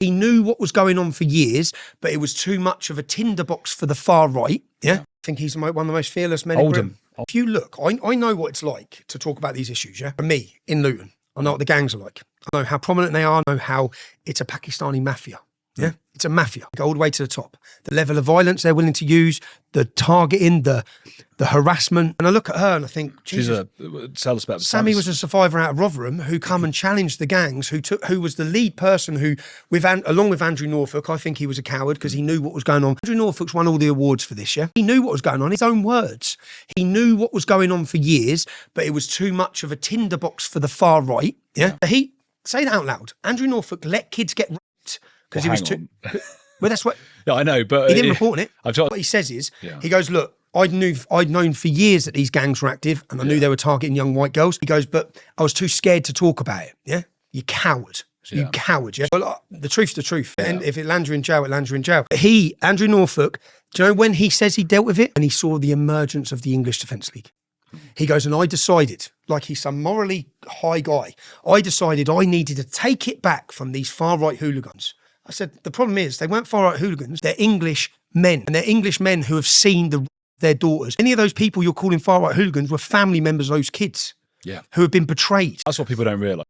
He knew what was going on for years, but it was too much of a tinderbox for the far right. Yeah. I think he's one of the most fearless men in Britain. If you look, I know what it's like to talk about these issues, yeah? For me, in Luton, I know what the gangs are like. I know how prominent they are. I know how it's a Pakistani mafia. Yeah, it's a mafia. Go all the way to the top. The level of violence they're willing to use, the targeting, the harassment. And I look at her and I think, Jesus, tell us about Sammy was a survivor out of Rotherham who come and challenged the gangs, who was the lead person who, along with Andrew Norfolk, I think he was a coward because he knew what was going on. Andrew Norfolk's won all the awards for this, yeah? He knew what was going on, his own words. He knew what was going on for years, but it was too much of a tinderbox for the far right, yeah? Say that out loud. Andrew Norfolk let kids get raped because he was too... Well, that's what... Yeah, I know, but... He didn't report it. What he says is, he goes, look, I'd known for years that these gangs were active and I knew they were targeting young white girls. He goes, but I was too scared to talk about it, yeah? You coward. You coward, yeah? Well, the truth's the truth. And if it lands you in jail, it lands you in jail. But Andrew Norfolk, do you know when he says he dealt with it? And he saw the emergence of the English Defence League. He goes, and I decided, like he's some morally high guy, I decided I needed to take it back from these far-right hooligans. I said, the problem is they weren't far-right hooligans, they're English men. And they're English men who have seen their daughters. Any of those people you're calling far-right hooligans were family members of those kids who have been betrayed. That's what people don't realise.